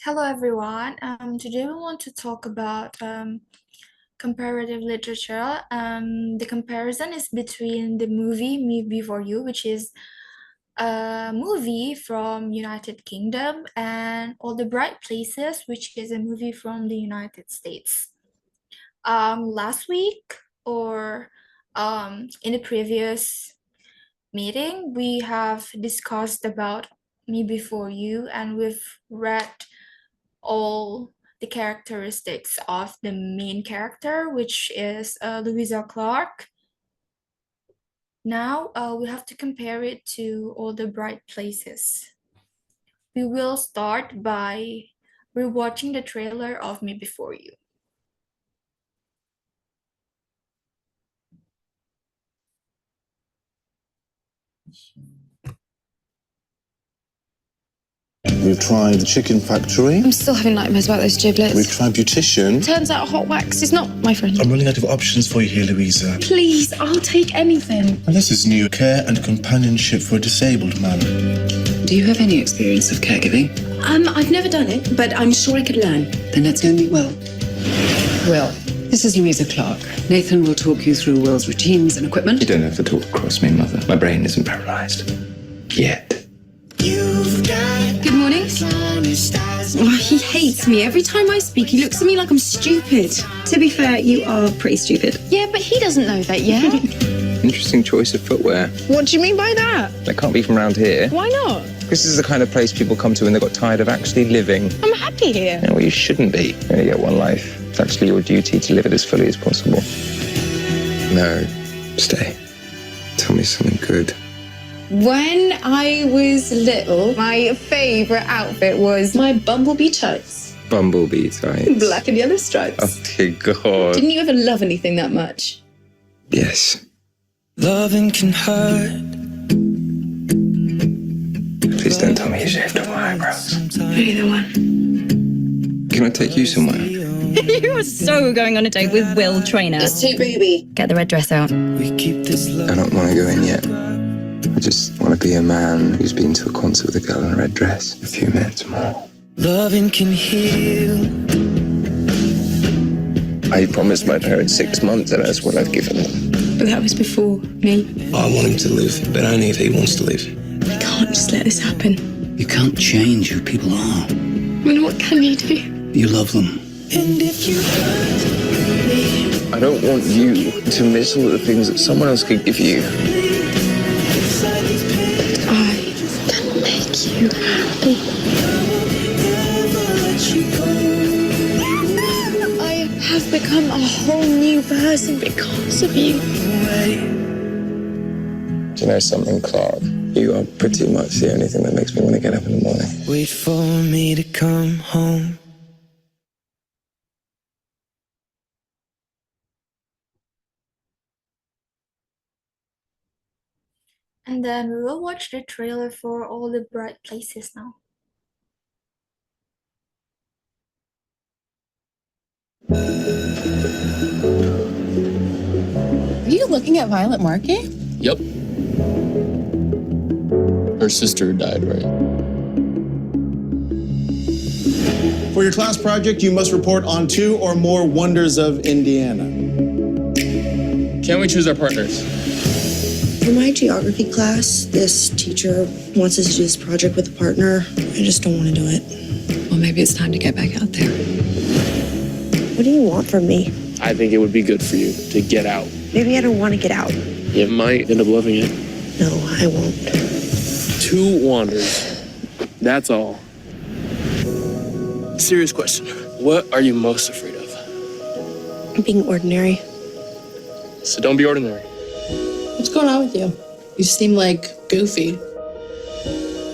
Hello, everyone. Today we want to talk about comparative literature. The comparison is between the movie Me Before You, which is a movie from United Kingdom, and All the Bright Places, which is a movie from the United States. Last week, or in the previous meeting, we have discussed about Me Before You, and we've read all the characteristics of the main character, which is Louisa Clark. Now we have to compare it to All the Bright Places. We will start by rewatching the trailer of Me Before You. We've tried the chicken factory. I'm still having nightmares about those giblets. We've tried beautician. Turns out hot wax is not my friend. I'm running out of options for you here, Louisa. Please, I'll take anything. And this is new care and companionship for a disabled man. Do you have any experience of caregiving? I've never done it, but I'm sure I could learn. Then let's go meet Will. Will, this is Louisa Clark. Nathan will talk you through Will's routines and equipment. You don't have to talk across me, Mother. My brain isn't paralyzed. Yet. Good morning. Oh, he hates me. Every time I speak, he looks at me like I'm stupid. To be fair, you are pretty stupid. Yeah, but he doesn't know that yet. Interesting choice of footwear. What do you mean by that? That can't be from around here. Why not? This is the kind of place people come to when they got tired of actually living. I'm happy here. Well, you shouldn't be. You only get one life. It's actually your duty to live it as fully as possible. No, stay. Tell me something good. When I was little, my favourite outfit was my bumblebee tights. Bumblebee tights. Black and yellow stripes. Oh, dear God. Didn't you ever love anything that much? Yes. Loving can hurt. Please don't tell me you shaved off my eyebrows. Really the one. Can I take you somewhere? You are so going on a date with Will Trainer. It's too booby. Get the red dress out. We keep this love. I don't want to go in yet. I just want to be a man who's been to a concert with a girl in a red dress. A few minutes more. Loving can heal. I promised my parents 6 months, and that's what I've given them. But that was before me. I want him to live, but only if he wants to live. I can't just let this happen. You can't change who people are. I mean, what can you do? You love them. And if you hurt me, I don't want you to miss all the things that someone else could give you. I can make you happy. I have become a whole new person because of you. Do you know something, Clark? You are pretty much the only thing that makes me want to get up in the morning. wait for me to come home. And then we will watch the trailer for All the Bright Places now. Are you looking at Violet Markey? Yep. Her sister died, right? For your class project, you must report on 2 or more wonders of Indiana. Can't we choose our partners? For my geography class, this teacher wants us to do this project with a partner. I just don't want to do it. Well, maybe it's time to get back out there. What do you want from me? I think it would be good for you to get out. Maybe I don't want to get out. You might end up loving it. No, I won't. 2 wanders. That's all. Serious question. What are you most afraid of? Being ordinary. So don't be ordinary. What's going on with you? You seem like goofy.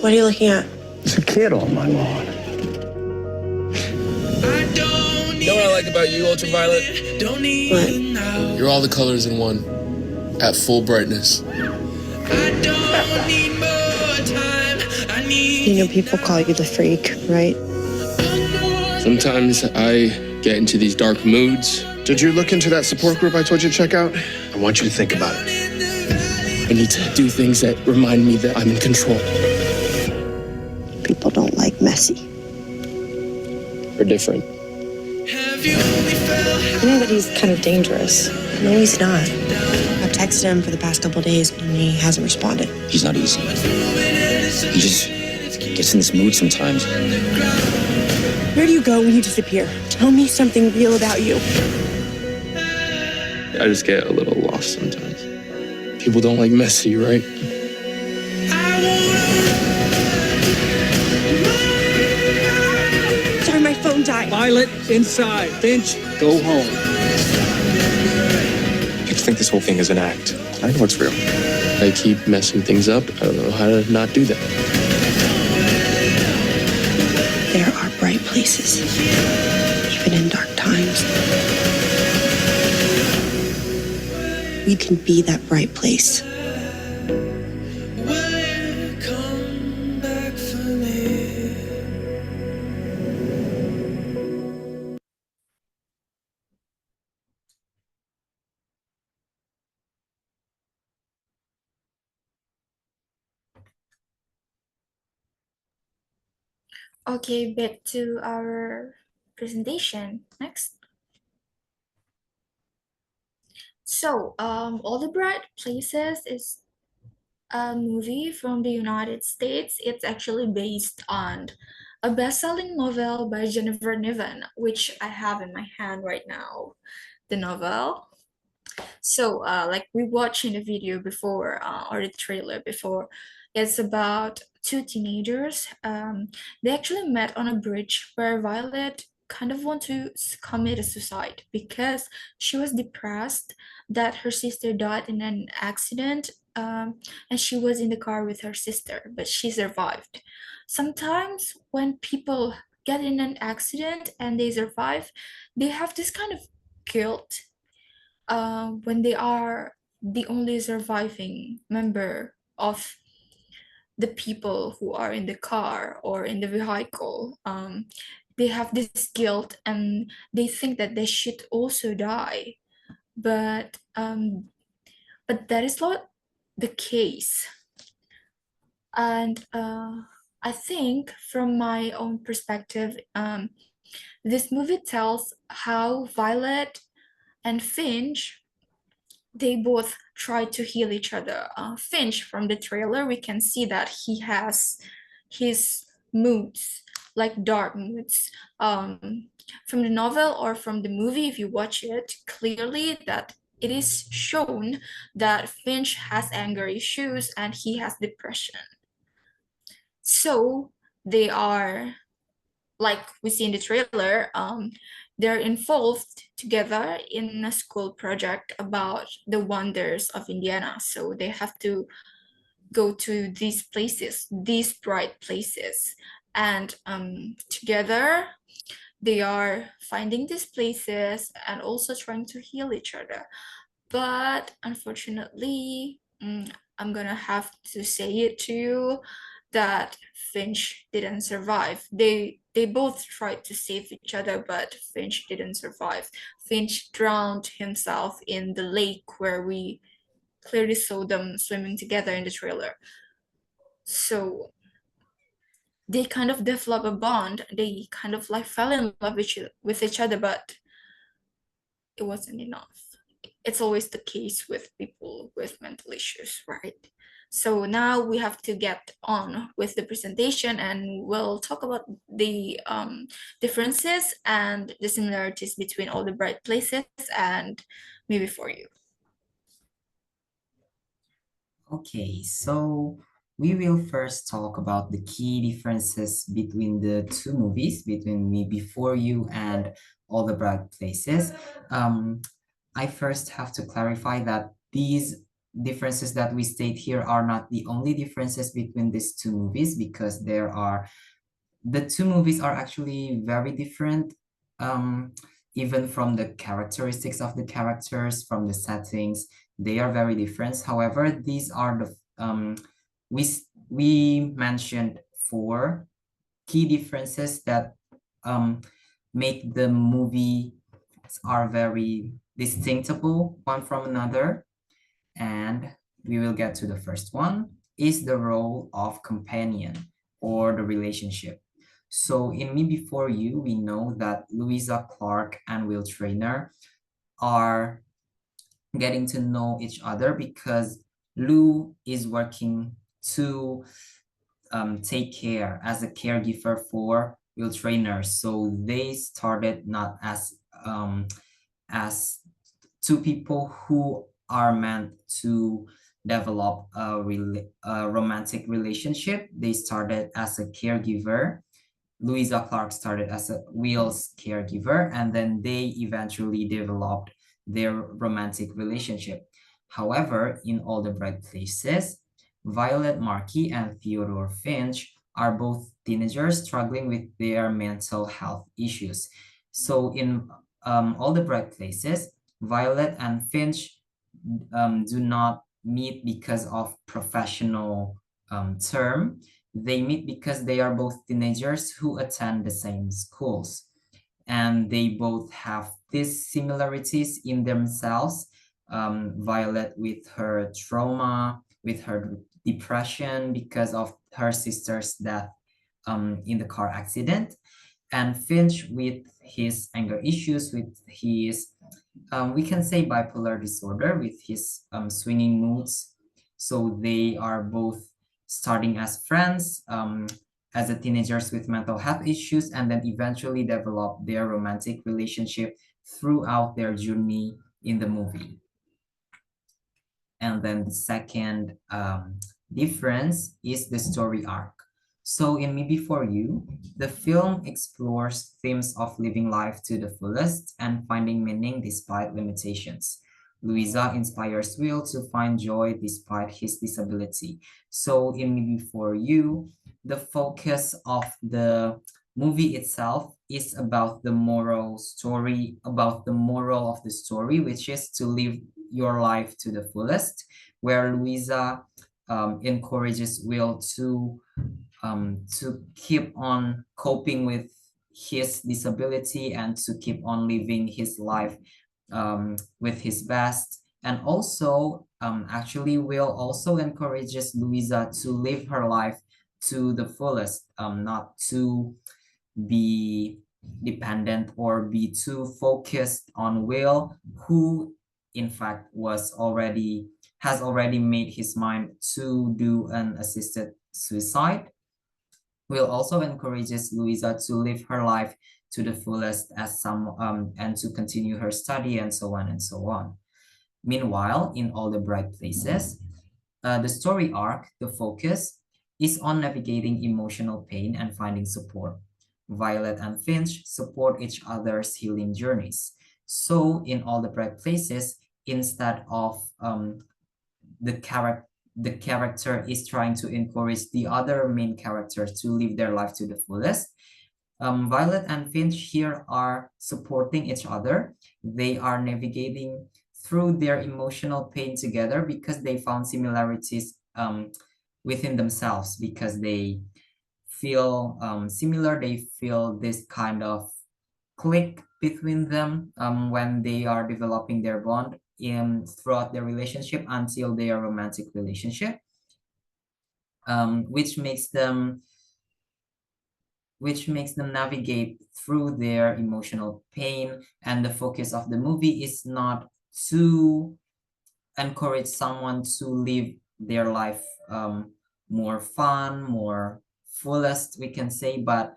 What are you looking at? It's a kid on my lawn. You know what I like about you, Ultraviolet? What? You're all the colors in one, at full brightness. You know, people call you the freak, right? Sometimes I get into these dark moods. Did you look into that support group I told you to check out? I want you to think about it. I need to do things that remind me that I'm in control. People don't like messy. are different. You know that he's kind of dangerous. No, he's not. I've texted him for the past couple days and he hasn't responded. He's not easy. He just gets in this mood sometimes. Where do you go when you disappear? Tell me something real about you. I just get a little lost sometimes. People don't like messy, right? Sorry, my phone died. Violet, inside. Finch, go home. People think this whole thing is an act. I know it's real. I keep messing things up. I don't know how to not do that. There are bright places, even in dark times. We can be that bright place. Okay, back to our presentation. Next. So, All the Bright Places is a movie from the United States. It's actually based on a best-selling novel by Jennifer Niven, which I have in my hand right now, the novel. So, like we watched in the video before, or the trailer before, it's about two teenagers. They actually met on a bridge where Violet kind of want to commit a suicide because she was depressed that her sister died in an accident, and she was in the car with her sister, but she survived. Sometimes when people get in an accident and they survive, they have this kind of guilt when they are the only surviving member of the people who are in the car or in the vehicle. They have this guilt and they think that they should also die, but that is not the case. And I think from my own perspective, this movie tells how Violet and Finch, they both try to heal each other. Finch, from the trailer, we can see that he has his moods, like dark moods. From the novel or from the movie, if you watch it, clearly that it is shown that Finch has anger issues and he has depression. So they are, like we see in the trailer, they're involved together in a school project about the wonders of Indiana. So they have to go to these places, these bright places, and together they are finding these places and also trying to heal each other. But unfortunately, I'm gonna have to say it to you that Finch didn't survive. They both tried to save each other, but Finch didn't survive. Finch drowned himself in the lake where we clearly saw them swimming together in the trailer. So they kind of develop a bond. They kind of like fell in love with each other, but it wasn't enough. It's always the case with people with mental issues, right? So now we have to get on with the presentation and we'll talk about the differences and the similarities between All the Bright Places and Me Before You. Okay, so we will first talk about the key differences between the two movies, between Me Before You and All the Bright Places. I first have to clarify that these differences that we state here are not the only differences between these two movies, because the two movies are actually very different, even from the characteristics of the characters, from the settings, they are very different. However, these are the we mentioned 4 key differences that make the movie are very distinctable one from another. And we will get to the first one, is the role of companion or the relationship. So in Me Before You, we know that Louisa Clark and Will Trainer are getting to know each other because Lou is working to take care as a caregiver for Will Trainer. So they started not as two people who are meant to develop a romantic relationship. They started as a caregiver. Louisa Clark started as a Will's caregiver, and then they eventually developed their romantic relationship. However, in All the Bright Places, Violet Markey and Theodore Finch are both teenagers struggling with their mental health issues. So in All the Bright Places, Violet and Finch do not meet because of professional term. They meet because they are both teenagers who attend the same schools, and they both have these similarities in themselves. Violet with her trauma, with her depression because of her sister's death in the car accident, and Finch with his anger issues, with his we can say bipolar disorder, with his swinging moods. So they are both starting as friends, as a teenagers with mental health issues, and then eventually develop their romantic relationship throughout their journey in the movie. And then the second difference is the story arc. So in Me Before You, the film explores themes of living life to the fullest and finding meaning despite limitations. Louisa inspires Will to find joy despite his disability. So in Me Before You, the focus of the movie itself is about the moral story, about the moral of the story, which is to live your life to the fullest, where Louisa encourages Will to keep on coping with his disability and to keep on living his life with his best. And also, actually, Will also encourages Louisa to live her life to the fullest, not to be dependent or be too focused on Will, who in fact has already made his mind to do an assisted suicide. Will also encourages Louisa to live her life to the fullest as and to continue her study and so on and so on. Meanwhile, in All the Bright Places, the story arc, the focus, is on navigating emotional pain and finding support. Violet and Finch support each other's healing journeys. So in All the Bright Places, instead of the character is trying to encourage the other main characters to live their life to the fullest, Violet and Finch here are supporting each other. They are navigating through their emotional pain together because they found similarities within themselves, because they feel similar. They feel this kind of click between them when they are developing their bond throughout their relationship until their romantic relationship, which makes them navigate through their emotional pain. And the focus of the movie is not to encourage someone to live their life more fun, more fullest, we can say, but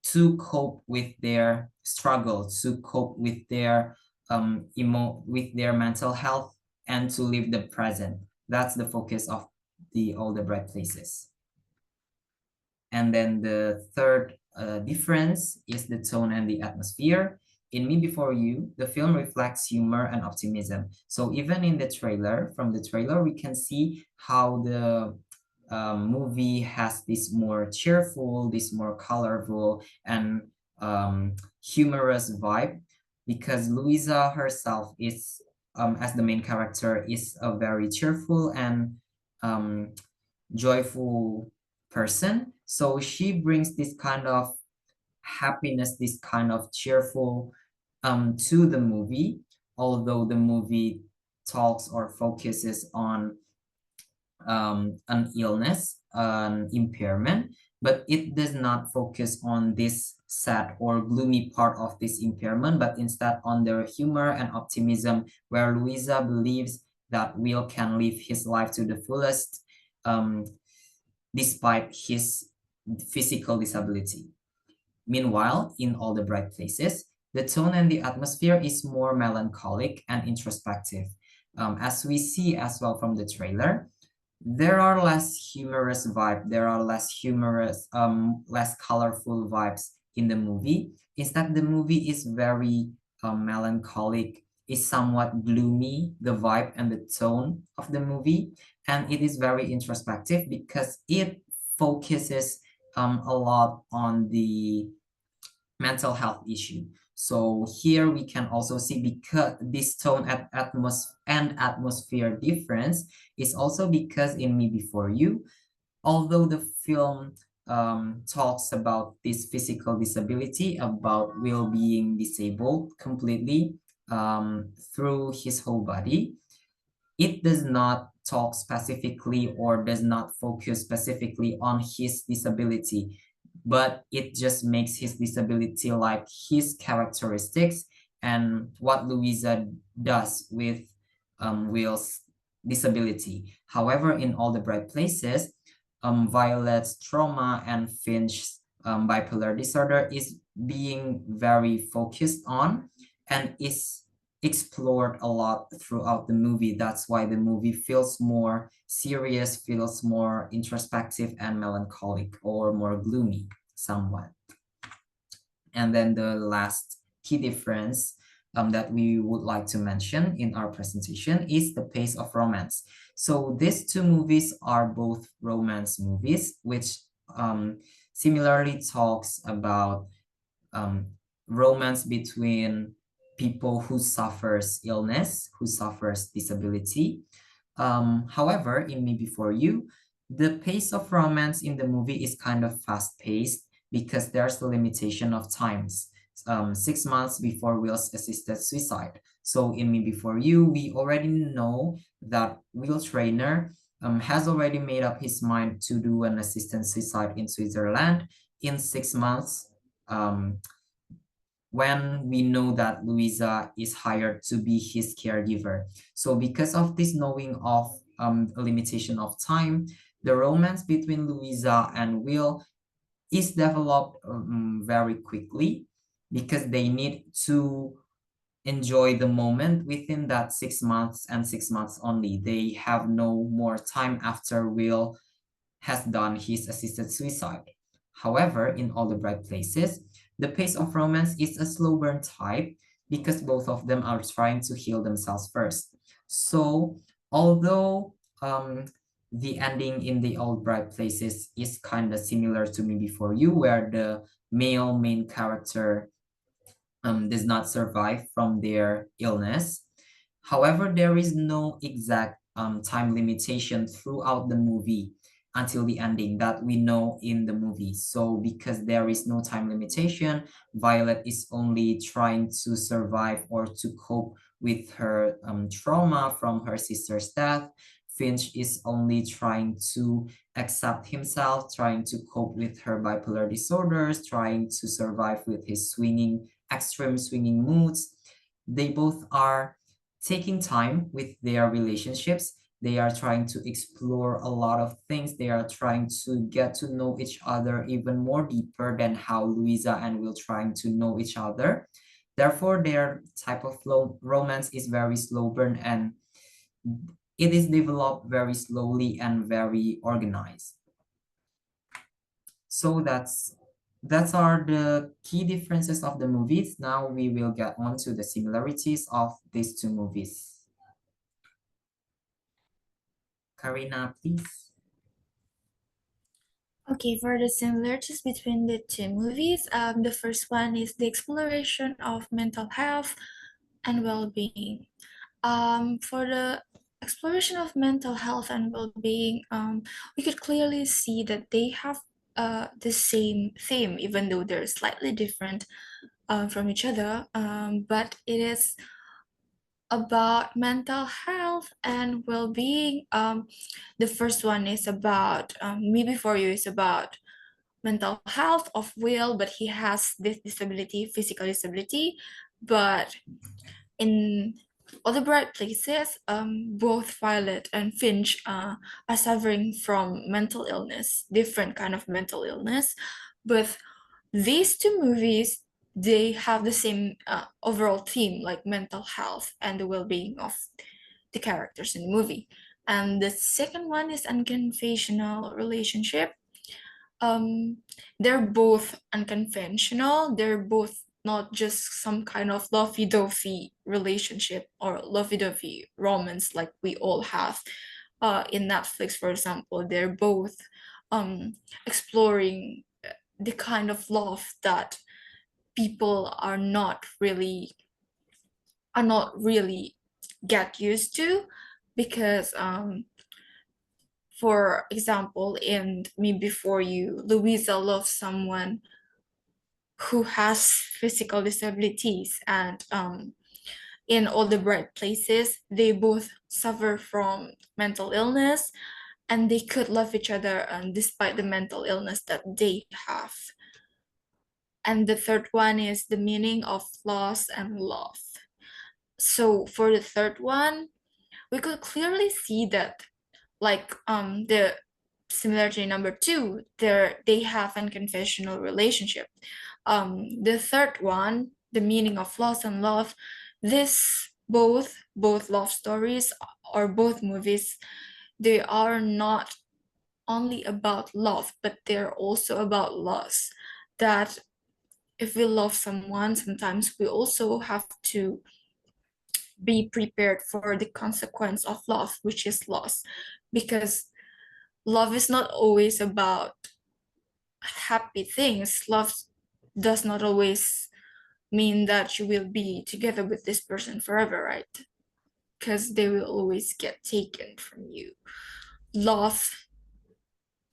to cope with their struggle, to cope with their with their mental health, and to live the present. That's the focus of the All the Bright Places. And then the third difference is the tone and the atmosphere. In Me Before You, the film reflects humor and optimism. So even in the trailer, from the trailer, we can see how the movie has this more cheerful, this more colorful and humorous vibe, because Louisa herself is, as the main character, is a very cheerful and joyful person. So she brings this kind of happiness, this kind of cheerful to the movie, although the movie talks or focuses on an illness, an impairment. but it does not focus on this sad or gloomy part of this impairment, but instead on their humor and optimism, where Louisa believes that Will can live his life to the fullest, despite his physical disability. Meanwhile, in All the Bright Places, the tone and the atmosphere is more melancholic and introspective. As we see as well from the trailer, there are less humorous vibes, there are less colorful vibes in the movie. Instead, the movie is very melancholic, is somewhat gloomy, the vibe and the tone of the movie, and it is very introspective because it focuses a lot on the mental health issue. So here we can also see, because this tone and atmosphere difference is also because in Me Before You, although the film talks about this physical disability, about Will being disabled completely through his whole body, it does not talk specifically or does not focus specifically on his disability, but it just makes his disability like his characteristics and what Louisa does with Will's disability. However, in All the Bright Places, Violet's trauma and Finch's bipolar disorder is being very focused on and is explored a lot throughout the movie. That's why the movie feels more serious, feels more introspective and melancholic, or more gloomy somewhat. And then the last key difference that we would like to mention in our presentation is the pace of romance. So these two movies are both romance movies, which similarly talks about romance between people who suffers illness, who suffers disability. However, in Me Before You, the pace of romance in the movie is kind of fast-paced because there's a limitation of times, 6 months before Will's assisted suicide. So in Me Before You, we already know that Will Trainer has already made up his mind to do an assisted suicide in Switzerland in 6 months, when we know that Louisa is hired to be his caregiver. So because of this knowing of a limitation of time, the romance between Louisa and Will is developed very quickly because they need to enjoy the moment within that 6 months and 6 months only. They have no more time after Will has done his assisted suicide. However, in All the Bright Places, the pace of romance is a slow burn type because both of them are trying to heal themselves first. So although the ending in the All Bright Places is kind of similar to Me Before You, where the male main character does not survive from their illness. However, there is no exact time limitation throughout the movie until the ending that we know in the movie. So because there is no time limitation, Violet is only trying to survive or to cope with her trauma from her sister's death. Finch is only trying to accept himself, trying to cope with her bipolar disorders, trying to survive with his extreme swinging moods. They both are taking time with their relationships. They are trying to explore a lot of things. They are trying to get to know each other even more deeper than how Louisa and Will trying to know each other. Therefore, their type of romance is very slow burn, and it is developed very slowly and very organized. So that are the key differences of the movies. Now we will get on to the similarities of these two movies. Karina, please. Okay, for the similarities between the two movies, the first one is the exploration of mental health and well-being. For the exploration of mental health and well-being, we could clearly see that they have the same theme, even though they're slightly different from each other. But it is about mental health and well-being. The first one is about Me Before You is about mental health, of Will, but he has this disability, physical disability. But in All the Bright Places, both Violet and Finch are suffering from mental illness, different kind of mental illness. But these two movies, they have the same overall theme, like mental health and the well-being of the characters in the movie. And the second one is Unconventional Relationship. They're both unconventional. They're both not just some kind of lovey-dovey relationship or lovey-dovey romance like we all have in Netflix, for example. They're both exploring the kind of love that people are not really get used to, because for example, in Me Before You, Louisa loves someone who has physical disabilities, and in All the Bright Places, they both suffer from mental illness, and they could love each other despite the mental illness that they have. And the third one is The Meaning of Loss and Love. So for the third one, we could clearly see that, like the similarity number 2, they have unconventional relationship. The third one, The Meaning of Loss and Love, this both love stories or both movies, they are not only about love, but they're also about loss. That if we love someone, sometimes we also have to be prepared for the consequence of love, which is loss, because love is not always about happy things. Love does not always mean that you will be together with this person forever, right? Because they will always get taken from you. Love,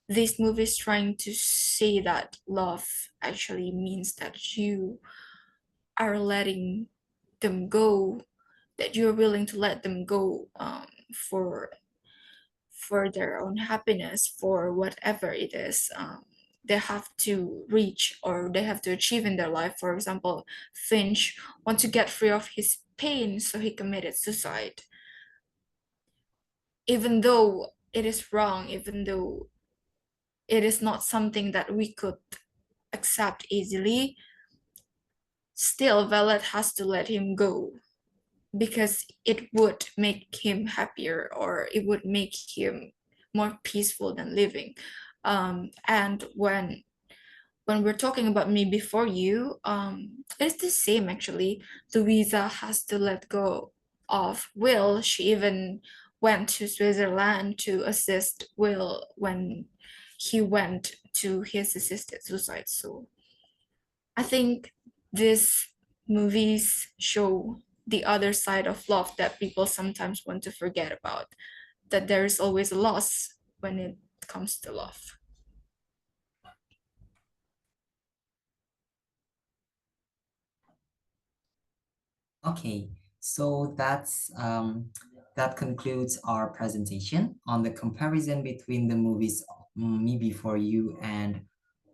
this movie is trying to say that love actually means that you are letting them go, that you're willing to let them go for their own happiness, for whatever it is they have to reach or they have to achieve in their life. For example, Finch wants to get free of his pain, so he committed suicide. Even though it is wrong, even though it is not something that we could accept easily, still Violet has to let him go, because it would make him happier, or it would make him more peaceful than living. And when we're talking about Me Before You, it's the same actually. Louisa has to let go of Will. She even went to Switzerland to assist Will when he went to his assisted suicide. So I think these movies show the other side of love that people sometimes want to forget about, that there is always a loss when it comes to love. Okay, so that concludes our presentation on the comparison between the movies Me Before You and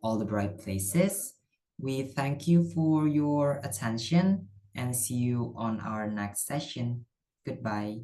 All the Bright Places. We thank you for your attention and see you on our next session. Goodbye.